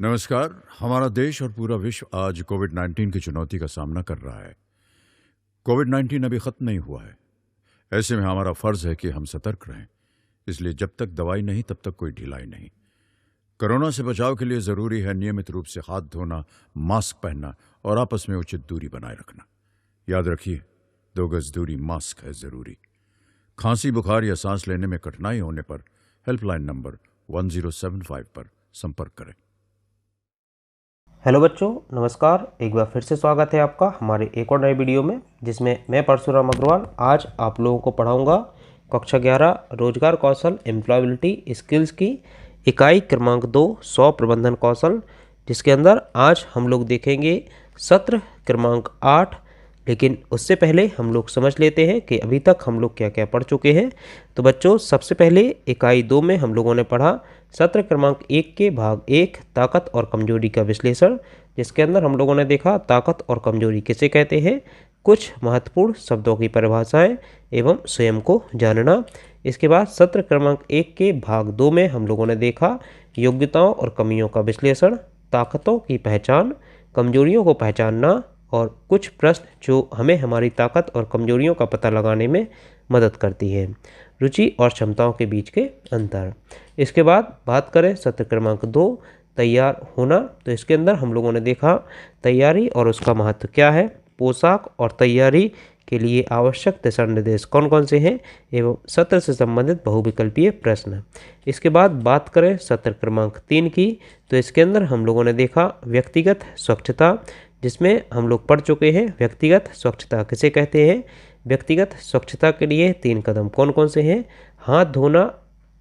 नमस्कार। हमारा देश और पूरा विश्व आज कोविड-19 की चुनौती का सामना कर रहा है। कोविड-19 अभी खत्म नहीं हुआ है। ऐसे में हमारा फर्ज है कि हम सतर्क रहें। इसलिए जब तक दवाई नहीं तब तक कोई ढिलाई नहीं। कोरोना से बचाव के लिए जरूरी है नियमित रूप से हाथ धोना, मास्क पहनना और आपस में उचित दूरी बनाए रखना। याद रखिए, 2 गज दूरी मास्क है जरूरी। खांसी, बुखार या सांस लेने में कठिनाई होने पर हेल्पलाइन नंबर 1075 पर संपर्क करें। हेलो बच्चों, नमस्कार। एक बार फिर से स्वागत है आपका हमारे एक और नए वीडियो में, जिसमें मैं परशुराम अग्रवाल आज आप लोगों को पढ़ाऊंगा कक्षा 11 रोजगार कौशल एम्प्लॉयबिलिटी स्किल्स की इकाई क्रमांक 2 100 प्रबंधन कौशल, जिसके अंदर आज हम लोग देखेंगे सत्र क्रमांक 8। लेकिन उससे पहले हम लोग समझ लेते हैं कि अभी तक हम लोग क्या क्या पढ़ चुके हैं। तो बच्चों, सबसे पहले इकाई 2 में हम लोगों ने पढ़ा सत्र क्रमांक 1 के भाग 1 ताकत और कमजोरी का विश्लेषण, जिसके अंदर हम लोगों ने देखा ताकत और कमजोरी किसे कहते हैं, कुछ महत्वपूर्ण शब्दों की परिभाषाएं एवं स्वयं को जानना। इसके बाद सत्र क्रमांक 1 के भाग 2 में हम लोगों ने देखा योग्यताओं और कमियों का विश्लेषण, ताकतों की पहचान, कमजोरियों को पहचानना और कुछ प्रश्न जो हमें हमारी ताकत और कमजोरियों का पता लगाने में मदद करती है, रुचि और क्षमताओं के बीच के अंतर। इसके बाद बात करें सत्र क्रमांक 2 तैयार होना, तो इसके अंदर हम लोगों ने देखा तैयारी और उसका महत्व क्या है, पोशाक और तैयारी के लिए आवश्यक दिशा निर्देश कौन कौन से हैं एवं सत्र से संबंधित बहुविकल्पीय प्रश्न। इसके बाद बात करें सत्र क्रमांक 3 की, तो इसके अंदर हम लोगों ने देखा व्यक्तिगत स्वच्छता, जिसमें हम लोग पढ़ चुके हैं व्यक्तिगत स्वच्छता किसे कहते हैं, व्यक्तिगत स्वच्छता के लिए 3 कदम कौन कौन से हैं, हाथ धोना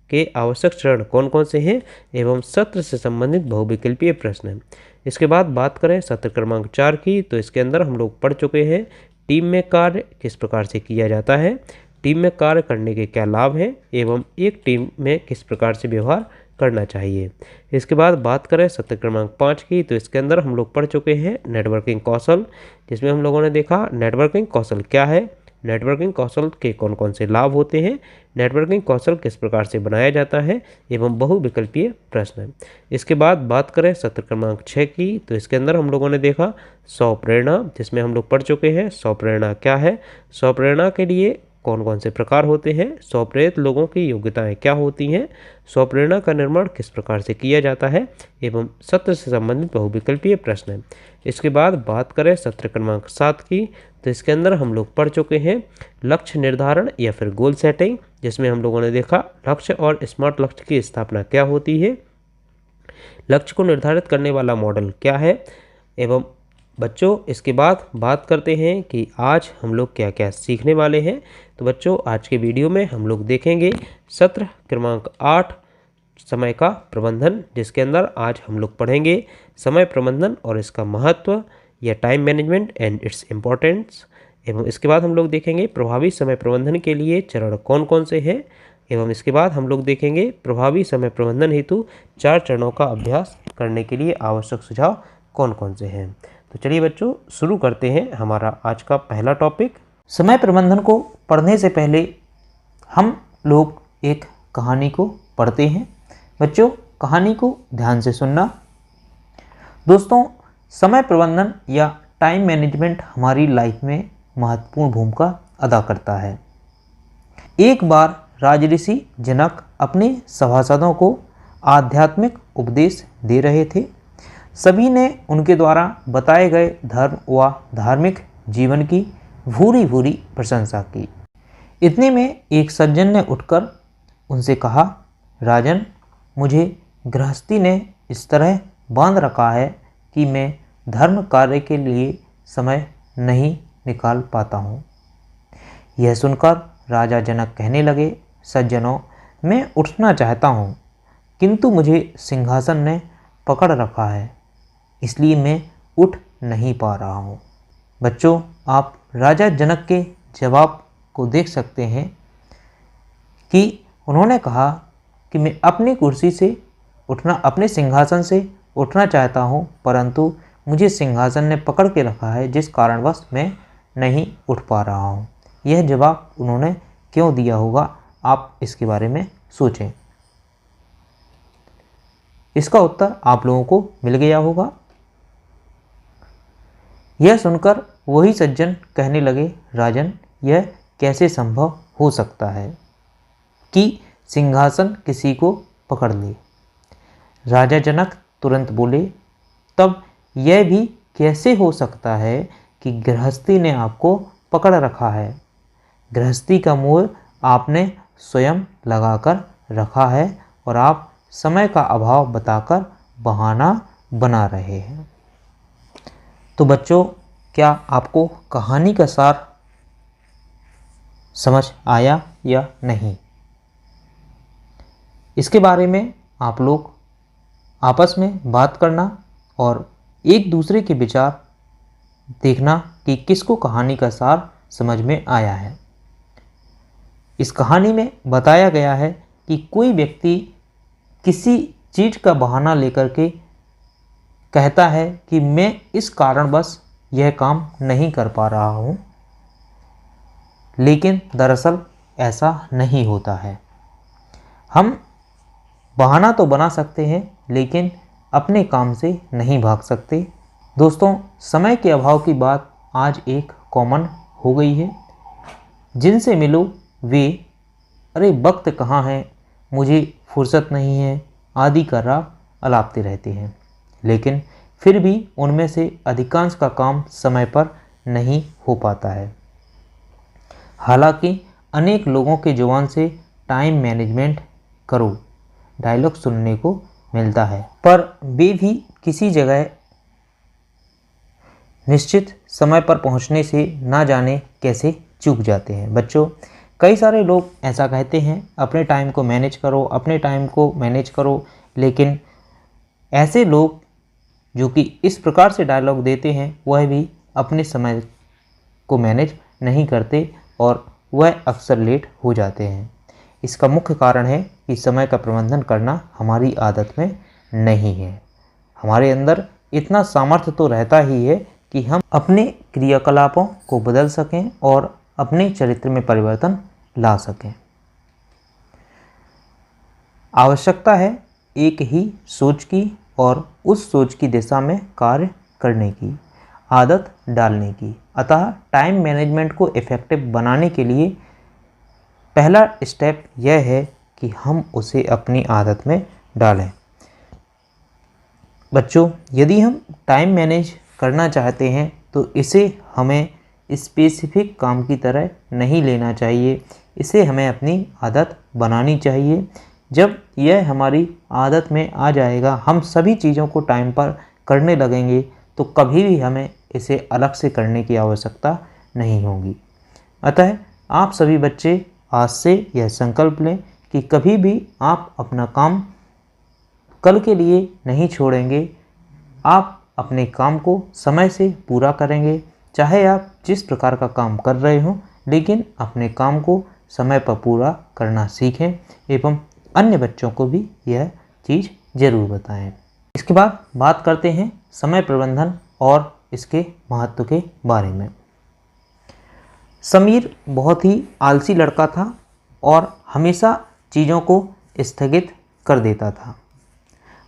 के आवश्यक चरण कौन कौन से हैं एवं सत्र से संबंधित बहुविकल्पीय प्रश्न। इसके बाद बात करें सत्र क्रमांक 4 की, तो इसके अंदर हम लोग पढ़ चुके हैं टीम में कार्य किस प्रकार से किया जाता है, टीम में कार्य करने के क्या लाभ हैं एवं एक टीम में किस प्रकार से व्यवहार करना चाहिए। इसके बाद बात करें सत्र क्रमांक 5 की, तो इसके अंदर हम लोग पढ़ चुके हैं नेटवर्किंग कौशल, जिसमें हम लोगों ने देखा नेटवर्किंग कौशल क्या है, नेटवर्किंग कौशल के कौन कौन से लाभ होते हैं, नेटवर्किंग कौशल किस प्रकार से बनाया जाता है एवं बहुविकल्पीय प्रश्न। इसके बाद बात करें सत्र क्रमांक 6 की, तो इसके अंदर हम लोगों ने देखा स्वप्रेरणा, जिसमें हम लोग पढ़ चुके हैं स्वप्रेरणा क्या है, स्वप्रेरणा के लिए कौन कौन से प्रकार होते हैं, स्वप्रेरित लोगों की योग्यताएं क्या होती हैं, स्वप्रेरणा का निर्माण किस प्रकार से किया जाता है एवं सत्र से संबंधित बहुविकल्पीय प्रश्न। इसके बाद बात करें सत्र क्रमांक 7 की, तो इसके अंदर हम लोग पढ़ चुके हैं लक्ष्य निर्धारण या फिर गोल सेटिंग, जिसमें हम लोगों ने देखा लक्ष्य और स्मार्ट लक्ष्य की स्थापना क्या होती है, लक्ष्य को निर्धारित करने वाला मॉडल क्या है एवं बच्चों इसके बाद बात करते हैं कि आज हम लोग क्या क्या सीखने वाले हैं। तो बच्चों, आज के वीडियो में हम लोग देखेंगे सत्र क्रमांक 8 समय का प्रबंधन, जिसके अंदर आज हम लोग पढ़ेंगे समय प्रबंधन और इसका महत्व या time management and its importance. एवं इसके बाद हम लोग देखेंगे प्रभावी समय प्रबंधन के लिए चरण कौन कौन से हैं एवं इसके बाद हम लोग देखेंगे प्रभावी समय प्रबंधन हेतु 4 चरणों का अभ्यास करने के लिए आवश्यक सुझाव कौन कौन से हैं। तो चलिए बच्चों, शुरू करते हैं हमारा आज का पहला टॉपिक। समय प्रबंधन को पढ़ने से पहले हम लोग एक कहानी को पढ़ते हैं। बच्चों, कहानी को ध्यान से सुनना। दोस्तों, समय प्रबंधन या टाइम मैनेजमेंट हमारी लाइफ में महत्वपूर्ण भूमिका अदा करता है। एक बार राजऋषि जनक अपने सभासदों को आध्यात्मिक उपदेश दे रहे थे। सभी ने उनके द्वारा बताए गए धर्म व धार्मिक जीवन की भूरी भूरी प्रशंसा की। इतने में एक सज्जन ने उठकर उनसे कहा, राजन, मुझे गृहस्थी ने इस तरह बांध रखा है कि मैं धर्म कार्य के लिए समय नहीं निकाल पाता हूँ। यह सुनकर राजा जनक कहने लगे, सज्जनों, मैं उठना चाहता हूँ, किंतु मुझे सिंहासन ने पकड़ रखा है, इसलिए मैं उठ नहीं पा रहा हूँ। बच्चों, आप राजा जनक के जवाब को देख सकते हैं कि उन्होंने कहा कि मैं अपनी कुर्सी से उठना, अपने सिंहासन से उठना चाहता हूँ, परंतु मुझे सिंहासन ने पकड़ के रखा है, जिस कारणवश मैं नहीं उठ पा रहा हूँ। यह जवाब उन्होंने क्यों दिया होगा, आप इसके बारे में सोचें। इसका उत्तर आप लोगों को मिल गया होगा। यह सुनकर वही सज्जन कहने लगे, राजन, यह कैसे संभव हो सकता है कि सिंहासन किसी को पकड़ ले। राजा जनक तुरंत बोले, तब यह भी कैसे हो सकता है कि गृहस्थी ने आपको पकड़ रखा है। गृहस्थी का मोह आपने स्वयं लगाकर रखा है और आप समय का अभाव बताकर बहाना बना रहे हैं। तो बच्चों, क्या आपको कहानी का सार समझ आया या नहीं? इसके बारे में आप लोग आपस में बात करना और एक दूसरे के विचार देखना कि किसको कहानी का सार समझ में आया है। इस कहानी में बताया गया है कि कोई व्यक्ति किसी चीज़ का बहाना लेकर के कहता है कि मैं इस कारणवश यह काम नहीं कर पा रहा हूँ, लेकिन दरअसल ऐसा नहीं होता है। हम बहाना तो बना सकते हैं लेकिन अपने काम से नहीं भाग सकते। दोस्तों, समय के अभाव की बात आज एक कॉमन हो गई है। जिनसे मिलो वे अरे वक्त कहाँ है, मुझे फुर्सत नहीं है आदि का राग अलापते रहते हैं, लेकिन फिर भी उनमें से अधिकांश का काम समय पर नहीं हो पाता है। हालांकि अनेक लोगों के जुबान से टाइम मैनेजमेंट करो डायलॉग सुनने को मिलता है, पर वे भी किसी जगह निश्चित समय पर पहुंचने से ना जाने कैसे चूक जाते हैं। बच्चों, कई सारे लोग ऐसा कहते हैं, अपने टाइम को मैनेज करो, अपने टाइम को मैनेज करो, लेकिन ऐसे लोग जो कि इस प्रकार से डायलॉग देते हैं वह भी अपने समय को मैनेज नहीं करते और वह अक्सर लेट हो जाते हैं। इसका मुख्य कारण है कि समय का प्रबंधन करना हमारी आदत में नहीं है। हमारे अंदर इतना सामर्थ्य तो रहता ही है कि हम अपने क्रियाकलापों को बदल सकें और अपने चरित्र में परिवर्तन ला सकें। आवश्यकता है एक ही सोच की और उस सोच की दिशा में कार्य करने की, आदत डालने की। अतः टाइम मैनेजमेंट को इफ़ेक्टिव बनाने के लिए पहला स्टेप यह है कि हम उसे अपनी आदत में डालें। बच्चों, यदि हम टाइम मैनेज करना चाहते हैं तो इसे हमें स्पेसिफिक काम की तरह नहीं लेना चाहिए, इसे हमें अपनी आदत बनानी चाहिए। जब यह हमारी आदत में आ जाएगा, हम सभी चीज़ों को टाइम पर करने लगेंगे, तो कभी भी हमें इसे अलग से करने की आवश्यकता नहीं होगी। अतः आप सभी बच्चे आज से यह संकल्प लें कि कभी भी आप अपना काम कल के लिए नहीं छोड़ेंगे। आप अपने काम को समय से पूरा करेंगे, चाहे आप जिस प्रकार का काम कर रहे हों, लेकिन अपने काम को समय पर पूरा करना सीखें एवं अन्य बच्चों को भी यह चीज़ ज़रूर बताएं। इसके बाद बात करते हैं समय प्रबंधन और इसके महत्व के बारे में। समीर बहुत ही आलसी लड़का था और हमेशा चीज़ों को स्थगित कर देता था।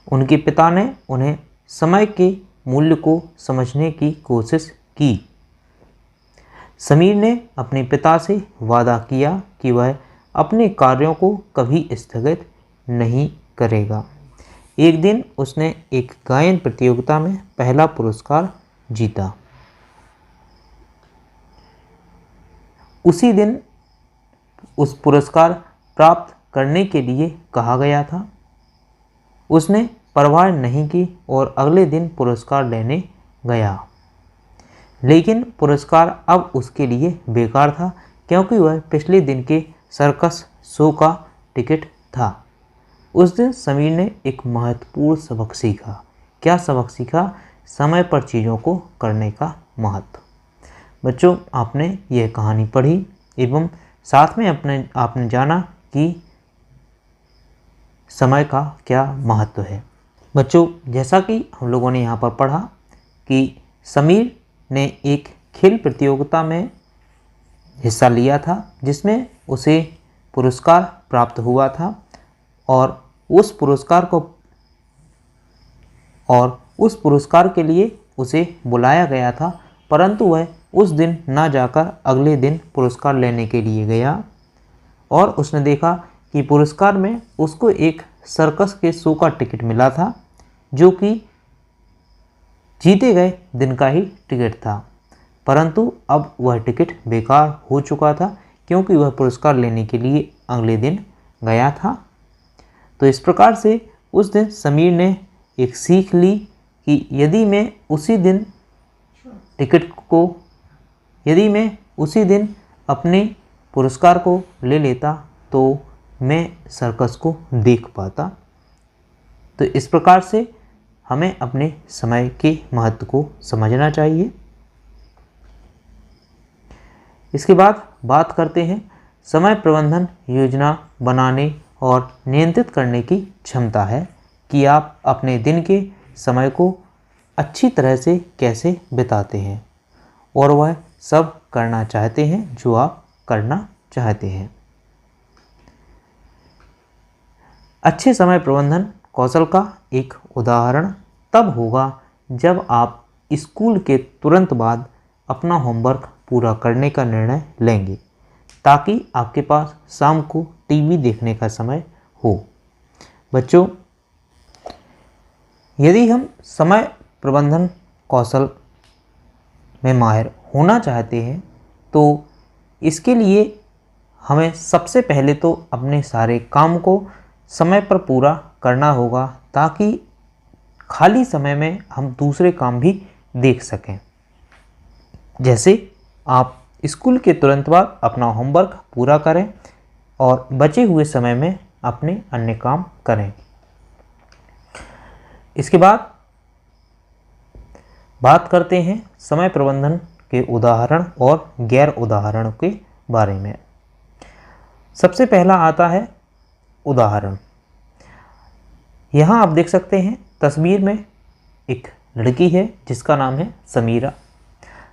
उनके पिता ने उन्हें समय के मूल्य को समझने की कोशिश की। समीर ने अपने पिता से वादा किया कि वह अपने कार्यों को कभी स्थगित नहीं करेगा। एक दिन उसने एक गायन प्रतियोगिता में पहला पुरस्कार जीता। उसी दिन उस पुरस्कार प्राप्त करने के लिए कहा गया था। उसने परवाह नहीं की और अगले दिन पुरस्कार लेने गया, लेकिन पुरस्कार अब उसके लिए बेकार था क्योंकि वह पिछले दिन के सर्कस शो का टिकट था। उस दिन समीर ने एक महत्वपूर्ण सबक सीखा। क्या सबक सीखा? समय पर चीज़ों को करने का महत्व। बच्चों, आपने यह कहानी पढ़ी एवं साथ में आपने जाना कि समय का क्या महत्व है। बच्चों, जैसा कि हम लोगों ने यहाँ पर पढ़ा कि समीर ने एक खेल प्रतियोगिता में हिस्सा लिया था जिसमें उसे पुरस्कार प्राप्त हुआ था और उस पुरस्कार को और उस पुरस्कार के लिए उसे बुलाया गया था, परंतु वह उस दिन ना जाकर अगले दिन पुरस्कार लेने के लिए गया और उसने देखा कि पुरस्कार में उसको एक सर्कस के शो का टिकट मिला था, जो कि जीते गए दिन का ही टिकट था। परंतु अब वह टिकट बेकार हो चुका था, क्योंकि वह पुरस्कार लेने के लिए अगले दिन गया था। तो इस प्रकार से उस दिन समीर ने एक सीख ली कि यदि मैं उसी दिन अपने पुरस्कार को ले लेता तो मैं सर्कस को देख पाता। तो इस प्रकार से हमें अपने समय के महत्व को समझना चाहिए। इसके बाद बात करते हैं समय प्रबंधन योजना बनाने और नियंत्रित करने की क्षमता है कि आप अपने दिन के समय को अच्छी तरह से कैसे बिताते हैं और वह सब करना चाहते हैं जो आप करना चाहते हैं। अच्छे समय प्रबंधन कौशल का एक उदाहरण तब होगा जब आप स्कूल के तुरंत बाद अपना होमवर्क पूरा करने का निर्णय लेंगे, ताकि आपके पास शाम को टीवी देखने का समय हो। बच्चों, यदि हम समय प्रबंधन कौशल में माहिर होना चाहते हैं तो इसके लिए हमें सबसे पहले तो अपने सारे काम को समय पर पूरा करना होगा, ताकि खाली समय में हम दूसरे काम भी देख सकें। जैसे आप स्कूल के तुरंत बाद अपना होमवर्क पूरा करें और बचे हुए समय में अपने अन्य काम करें। इसके बाद बात करते हैं समय प्रबंधन के उदाहरण और गैर उदाहरण के बारे में। सबसे पहला आता है उदाहरण। यहाँ आप देख सकते हैं तस्वीर में एक लड़की है जिसका नाम है समीरा।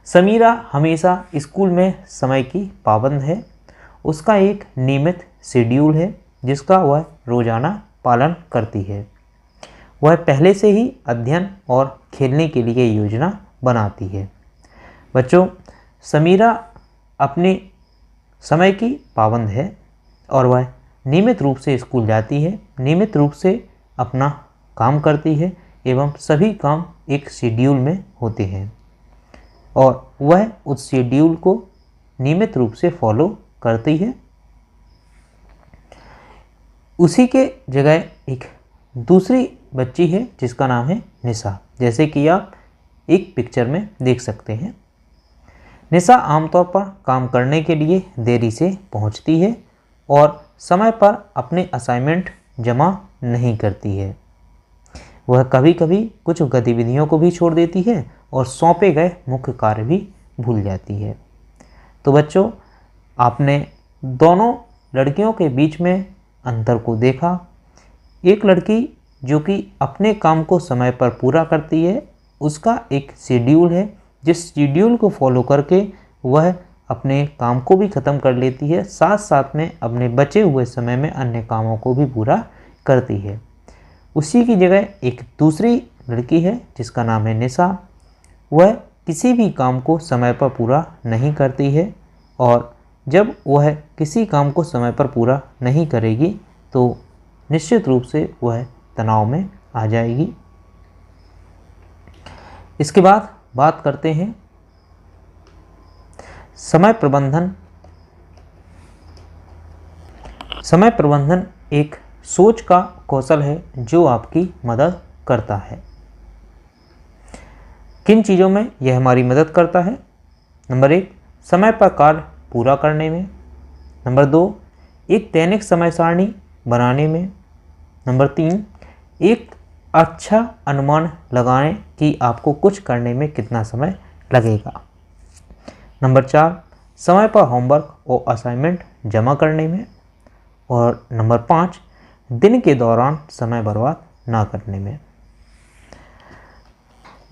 समीरा हमेशा स्कूल में समय की पाबंद है। उसका एक नियमित शेड्यूल है जिसका वह रोज़ाना पालन करती है। वह पहले से ही अध्ययन और खेलने के लिए योजना बनाती है। बच्चों, समीरा अपने समय की पाबंद है और वह नियमित रूप से स्कूल जाती है, नियमित रूप से अपना काम करती है एवं सभी काम एक शेड्यूल में होते हैं और वह उस शेड्यूल को नियमित रूप से फॉलो करती है। उसी के जगह एक दूसरी बच्ची है जिसका नाम है निशा, जैसे कि आप एक पिक्चर में देख सकते हैं। निशा आमतौर पर काम करने के लिए देरी से पहुंचती है और समय पर अपने असाइनमेंट जमा नहीं करती है। वह कभी कभी कुछ गतिविधियों को भी छोड़ देती है और सौंपे गए मुख्य कार्य भी भूल जाती है। तो बच्चों, आपने दोनों लड़कियों के बीच में अंतर को देखा। एक लड़की जो कि अपने काम को समय पर पूरा करती है, उसका एक शेड्यूल है, जिस शेड्यूल को फॉलो करके वह अपने काम को भी ख़त्म कर लेती है, साथ साथ में अपने बचे हुए समय में अन्य कामों को भी पूरा करती है। उसी की जगह एक दूसरी लड़की है जिसका नाम है निशा। वह किसी भी काम को समय पर पूरा नहीं करती है और जब वह किसी काम को समय पर पूरा नहीं करेगी तो निश्चित रूप से वह तनाव में आ जाएगी। इसके बाद बात करते हैं समय प्रबंधन। समय प्रबंधन एक सोच का कौशल है जो आपकी मदद करता है। किन चीज़ों में यह हमारी मदद करता है? नंबर 1, समय पर कार्य पूरा करने में। नंबर 2, एक दैनिक समय सारणी बनाने में। नंबर 3, एक अच्छा अनुमान लगाएं कि आपको कुछ करने में कितना समय लगेगा। नंबर 4, समय पर होमवर्क और असाइनमेंट जमा करने में। और नंबर 5, दिन के दौरान समय बर्बाद ना करने में।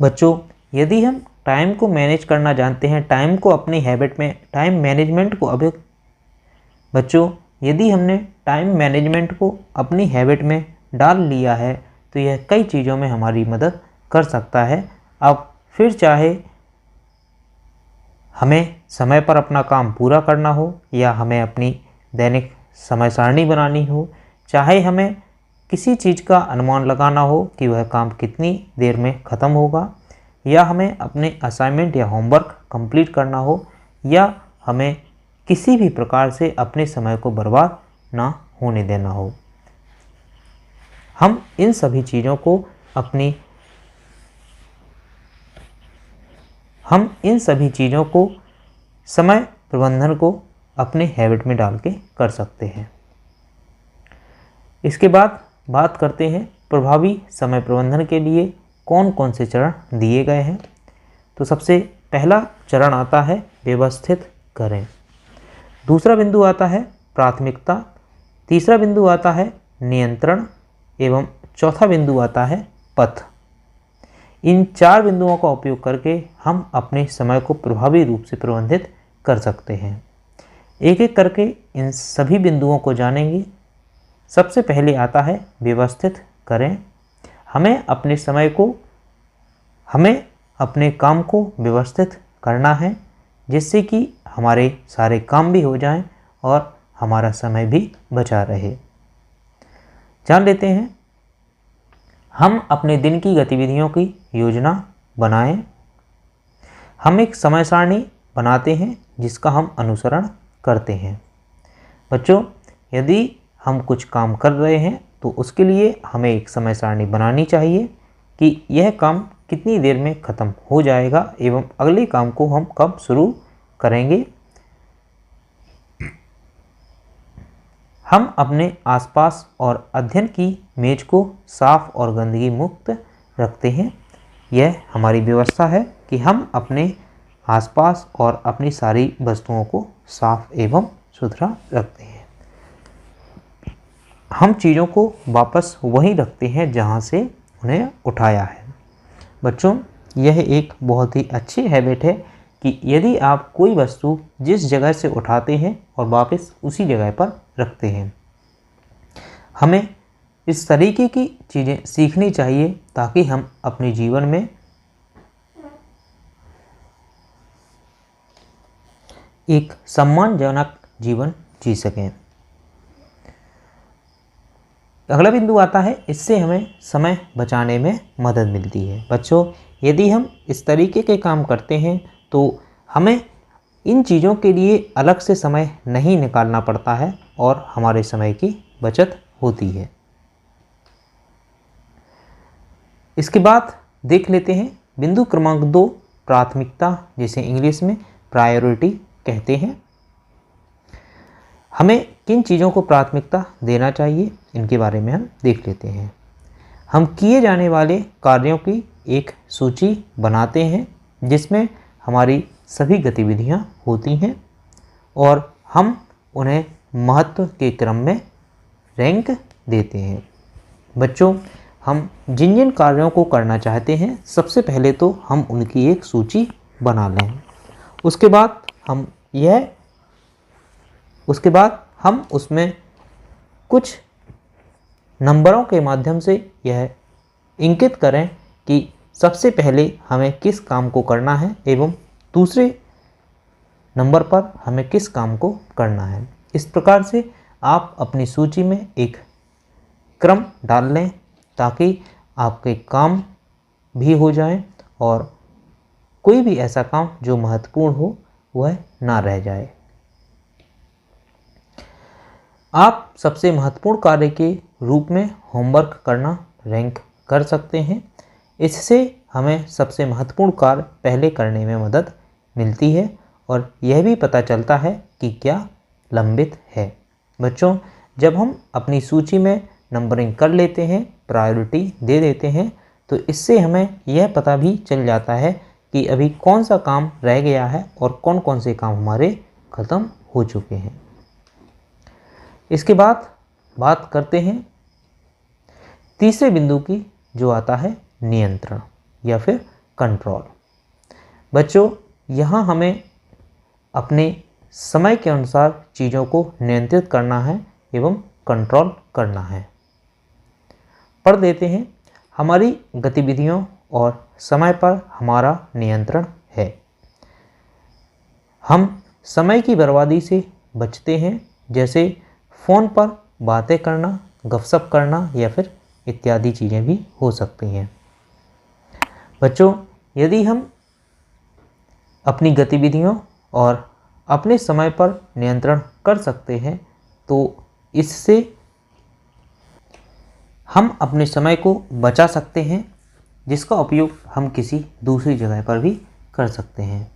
बच्चों, यदि हम टाइम को मैनेज करना जानते हैं, टाइम को अपनी हैबिट में, टाइम मैनेजमेंट को यदि हमने टाइम मैनेजमेंट को अपनी हैबिट में डाल लिया है तो यह कई चीज़ों में हमारी मदद कर सकता है। अब फिर चाहे हमें समय पर अपना काम पूरा करना हो या हमें अपनी दैनिक समय सारणी बनानी हो, चाहे हमें किसी चीज़ का अनुमान लगाना हो कि वह काम कितनी देर में ख़त्म होगा, या हमें अपने असाइनमेंट या होमवर्क कंप्लीट करना हो, या हमें किसी भी प्रकार से अपने समय को बर्बाद ना होने देना हो, हम इन सभी चीज़ों को समय प्रबंधन को अपने हैबिट में डाल के कर सकते हैं। इसके बाद बात करते हैं प्रभावी समय प्रबंधन के लिए कौन कौन से चरण दिए गए हैं। तो सबसे पहला चरण आता है व्यवस्थित करें, दूसरा बिंदु आता है प्राथमिकता, तीसरा बिंदु आता है नियंत्रण एवं चौथा बिंदु आता है पथ। इन 4 बिंदुओं का उपयोग करके हम अपने समय को प्रभावी रूप से प्रबंधित कर सकते हैं। एक एक करके इन सभी बिंदुओं को जानेंगे। सबसे पहले आता है व्यवस्थित करें। हमें अपने काम को व्यवस्थित करना है, जिससे कि हमारे सारे काम भी हो जाएं और हमारा समय भी बचा रहे। जान लेते हैं, हम अपने दिन की गतिविधियों की योजना बनाएं। हम एक समय सारणी बनाते हैं जिसका हम अनुसरण करते हैं। बच्चों, यदि हम कुछ काम कर रहे हैं तो उसके लिए हमें एक समय सारणी बनानी चाहिए कि यह काम कितनी देर में ख़त्म हो जाएगा एवं अगले काम को हम कब शुरू करेंगे। हम अपने आसपास और अध्ययन की मेज को साफ और गंदगी मुक्त रखते हैं। यह हमारी व्यवस्था है कि हम अपने आसपास और अपनी सारी वस्तुओं को साफ एवं सुथरा रखते हैं। हम चीज़ों को वापस वहीं रखते हैं जहां से उन्हें उठाया है। बच्चों, यह एक बहुत ही अच्छी हैबिट है कि यदि आप कोई वस्तु जिस जगह से उठाते हैं और वापस उसी जगह पर रखते हैं। हमें इस तरीके की चीज़ें सीखनी चाहिए ताकि हम अपने जीवन में एक सम्मानजनक जीवन जी सकें। अगला बिंदु आता है, इससे हमें समय बचाने में मदद मिलती है। बच्चों, यदि हम इस तरीके के काम करते हैं तो हमें इन चीज़ों के लिए अलग से समय नहीं निकालना पड़ता है और हमारे समय की बचत होती है। इसके बाद देख लेते हैं बिंदु क्रमांक 2, प्राथमिकता, जिसे इंग्लिश में प्रायोरिटी कहते हैं। हमें किन चीज़ों को प्राथमिकता देना चाहिए, इनके बारे में हम देख लेते हैं। हम किए जाने वाले कार्यों की एक सूची बनाते हैं जिसमें हमारी सभी गतिविधियां होती हैं और हम उन्हें महत्व के क्रम में रैंक देते हैं। बच्चों, हम जिन जिन कार्यों को करना चाहते हैं सबसे पहले तो हम उनकी एक सूची बना लें। उसके बाद हम उसमें कुछ नंबरों के माध्यम से यह इंगित करें कि सबसे पहले हमें किस काम को करना है एवं दूसरे नंबर पर हमें किस काम को करना है। इस प्रकार से आप अपनी सूची में एक क्रम डाल लें ताकि आपके काम भी हो जाएं और कोई भी ऐसा काम जो महत्वपूर्ण हो वह ना रह जाए। आप सबसे महत्वपूर्ण कार्य के रूप में होमवर्क करना रैंक कर सकते हैं। इससे हमें सबसे महत्वपूर्ण कार्य पहले करने में मदद मिलती है और यह भी पता चलता है कि क्या लंबित है। बच्चों, जब हम अपनी सूची में नंबरिंग कर लेते हैं, प्रायोरिटी दे देते हैं, तो इससे हमें यह पता भी चल जाता है कि अभी कौन सा काम रह गया है और कौन कौन से काम हमारे ख़त्म हो चुके हैं। इसके बाद बात करते हैं तीसरे बिंदु की, जो आता है नियंत्रण या फिर कंट्रोल। बच्चों, यहाँ हमें अपने समय के अनुसार चीज़ों को नियंत्रित करना है एवं कंट्रोल करना है। पढ़ देते हैं, हमारी गतिविधियों और समय पर हमारा नियंत्रण है। हम समय की बर्बादी से बचते हैं, जैसे फ़ोन पर बातें करना, गपशप करना या फिर इत्यादि चीज़ें भी हो सकती हैं। बच्चों, यदि हम अपनी गतिविधियों और अपने समय पर नियंत्रण कर सकते हैं तो इससे हम अपने समय को बचा सकते हैं, जिसका उपयोग हम किसी दूसरी जगह पर भी कर सकते हैं।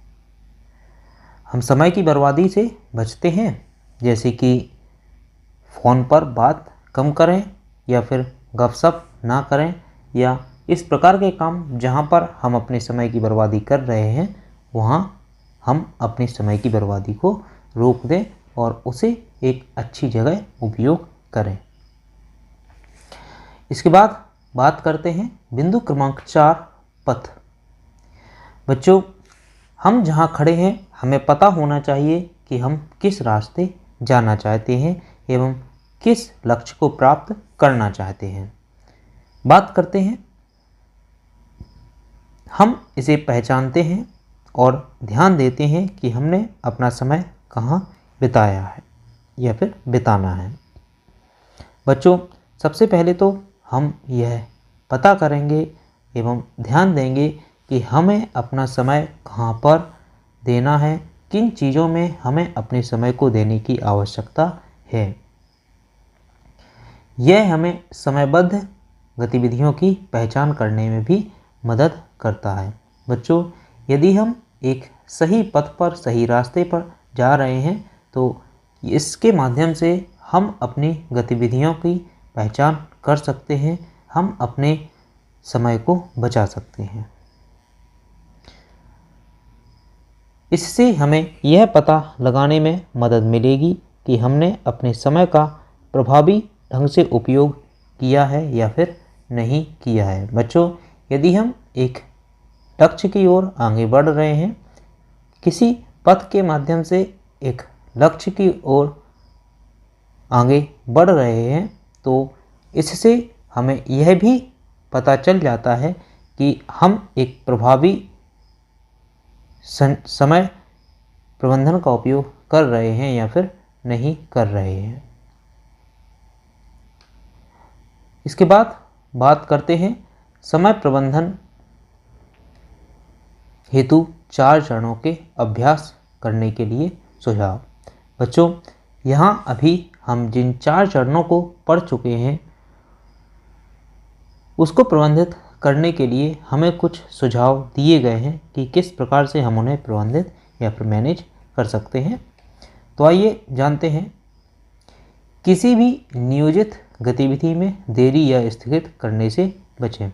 हम समय की बर्बादी से बचते हैं, जैसे कि फ़ोन पर बात कम करें या फिर गपशप ना करें, या इस प्रकार के काम जहाँ पर हम अपने समय की बर्बादी कर रहे हैं वहाँ हम अपने समय की बर्बादी को रोक दें और उसे एक अच्छी जगह उपयोग करें। इसके बाद बात करते हैं बिंदु क्रमांक 4, पथ। बच्चों, हम जहाँ खड़े हैं हमें पता होना चाहिए कि हम किस रास्ते जाना चाहते हैं एवं किस लक्ष्य को प्राप्त करना चाहते हैं। बात करते हैं, हम इसे पहचानते हैं और ध्यान देते हैं कि हमने अपना समय कहाँ बिताया है या फिर बिताना है। बच्चों, सबसे पहले तो हम यह पता करेंगे एवं ध्यान देंगे कि हमें अपना समय कहाँ पर देना है, किन चीज़ों में हमें अपने समय को देने की आवश्यकता है। यह हमें समयबद्ध गतिविधियों की पहचान करने में भी मदद करता है। बच्चों, यदि हम एक सही पथ पर, सही रास्ते पर जा रहे हैं तो इसके माध्यम से हम अपनी गतिविधियों की पहचान कर सकते हैं, हम अपने समय को बचा सकते हैं। इससे हमें यह पता लगाने में मदद मिलेगी कि हमने अपने समय का प्रभावी ढंग से उपयोग किया है या फिर नहीं किया है। बच्चों, यदि हम एक लक्ष्य की ओर आगे बढ़ रहे हैं, किसी पथ के माध्यम से एक लक्ष्य की ओर आगे बढ़ रहे हैं, तो इससे हमें यह भी पता चल जाता है कि हम एक प्रभावी समय प्रबंधन का उपयोग कर रहे हैं या फिर नहीं कर रहे हैं। इसके बाद बात करते हैं समय प्रबंधन हेतु 4 चरणों के अभ्यास करने के लिए सुझाव। बच्चों, यहाँ अभी हम जिन 4 चरणों को पढ़ चुके हैं उसको प्रबंधित करने के लिए हमें कुछ सुझाव दिए गए हैं कि किस प्रकार से हम उन्हें प्रबंधित या फिर मैनेज कर सकते हैं। तो आइए जानते हैं। किसी भी नियोजित गतिविधि में देरी या स्थगित करने से बचें।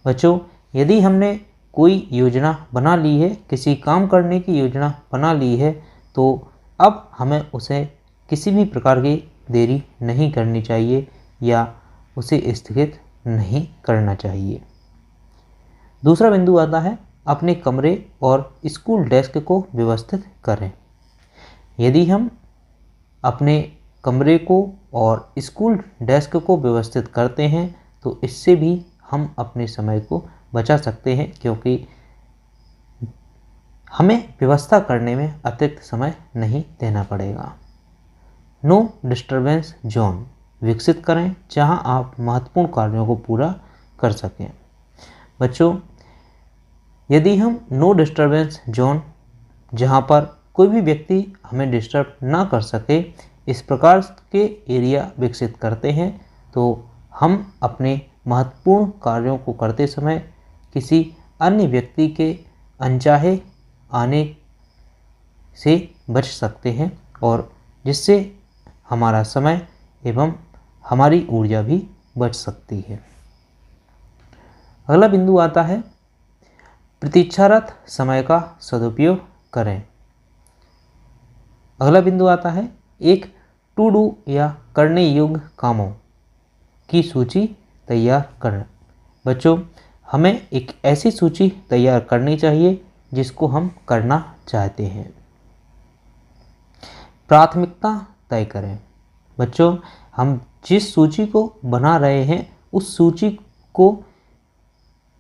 बच्चों, यदि हमने कोई योजना बना ली है, किसी काम करने की योजना बना ली है, तो अब हमें उसे किसी भी प्रकार की देरी नहीं करनी चाहिए या उसे स्थगित नहीं करना चाहिए। दूसरा बिंदु आता है अपने कमरे और स्कूल डेस्क को व्यवस्थित करें। यदि हम अपने कमरे को और स्कूल डेस्क को व्यवस्थित करते हैं तो इससे भी हम अपने समय को बचा सकते हैं, क्योंकि हमें व्यवस्था करने में अतिरिक्त समय नहीं देना पड़ेगा। नो डिस्टरबेंस जोन विकसित करें जहां आप महत्वपूर्ण कार्यों को पूरा कर सकें। बच्चों, यदि हम नो डिस्टरबेंस जोन, जहां पर कोई भी व्यक्ति हमें डिस्टर्ब ना कर सके, इस प्रकार के एरिया विकसित करते हैं तो हम अपने महत्वपूर्ण कार्यों को करते समय किसी अन्य व्यक्ति के अनचाहे आने से बच सकते हैं और जिससे हमारा समय एवं हमारी ऊर्जा भी बच सकती है। अगला बिंदु आता है प्रतीक्षारत समय का सदुपयोग करें। अगला बिंदु आता है एक टू डू या करने योग्य कामों की सूची तैयार करें। बच्चों, हमें एक ऐसी सूची तैयार करनी चाहिए जिसको हम करना चाहते हैं। प्राथमिकता तय करें। बच्चों, हम जिस सूची को बना रहे हैं उस सूची को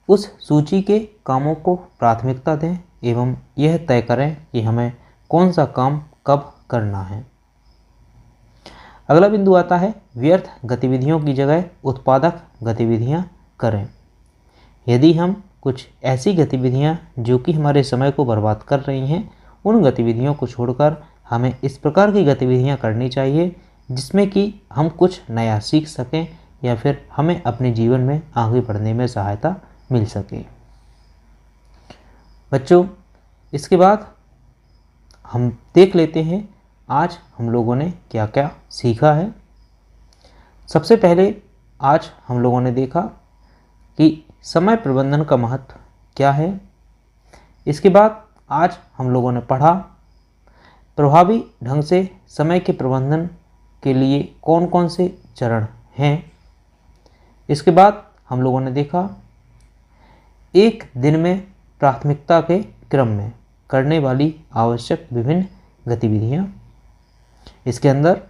उस सूची के कामों को प्राथमिकता दें एवं यह तय करें कि हमें कौन सा काम कब करना है। अगला बिंदु आता है व्यर्थ गतिविधियों की जगह उत्पादक गतिविधियां करें। यदि हम कुछ ऐसी गतिविधियां जो कि हमारे समय को बर्बाद कर रही हैं, उन गतिविधियों को छोड़कर हमें इस प्रकार की गतिविधियां करनी चाहिए जिसमें कि हम कुछ नया सीख सकें या फिर हमें अपने जीवन में आगे बढ़ने में सहायता मिल सके। बच्चों, इसके बाद हम देख लेते हैं आज हम लोगों ने क्या क्या सीखा है। सबसे पहले आज हम लोगों ने देखा कि समय प्रबंधन का महत्व क्या है। इसके बाद आज हम लोगों ने पढ़ा प्रभावी ढंग से समय के प्रबंधन के लिए कौन कौन से चरण हैं। इसके बाद हम लोगों ने देखा एक दिन में प्राथमिकता के क्रम में करने वाली आवश्यक विभिन्न गतिविधियां। इसके अंदर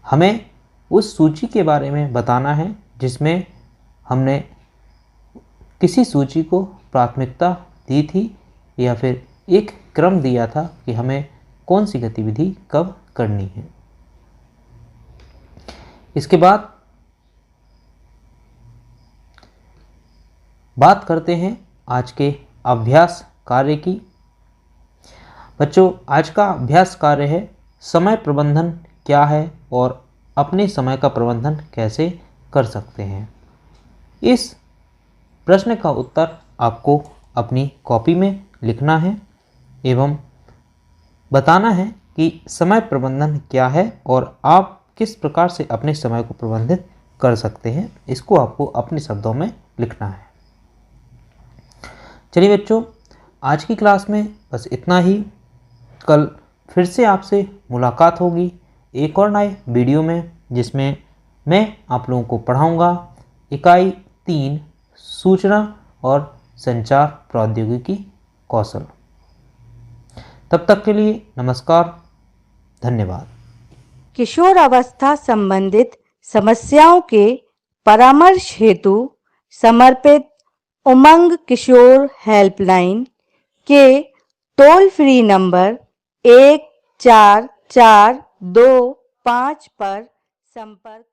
हमें उस सूची के बारे में बताना है जिसमें हमने किसी सूची को प्राथमिकता दी थी या फिर एक क्रम दिया था कि हमें कौन सी गतिविधि कब करनी है। इसके बाद बात करते हैं आज के अभ्यास कार्य की। बच्चों, आज का अभ्यास कार्य है समय प्रबंधन क्या है और अपने समय का प्रबंधन कैसे कर सकते हैं। इस प्रश्न का उत्तर आपको अपनी कॉपी में लिखना है एवं बताना है कि समय प्रबंधन क्या है और आप किस प्रकार से अपने समय को प्रबंधित कर सकते हैं। इसको आपको अपने शब्दों में लिखना है। चलिए बच्चों, आज की क्लास में बस इतना ही। कल फिर से आपसे मुलाकात होगी एक और नए वीडियो में, जिसमें मैं आप लोगों को पढ़ाऊंगा इकाई 3 सूचना और संचार प्रौद्योगिकी कौशल। तब तक के लिए नमस्कार, धन्यवाद। किशोर अवस्था संबंधित समस्याओं के परामर्श हेतु समर्पित उमंग किशोर हेल्पलाइन के टोल फ्री नंबर 144225 पर संपर्क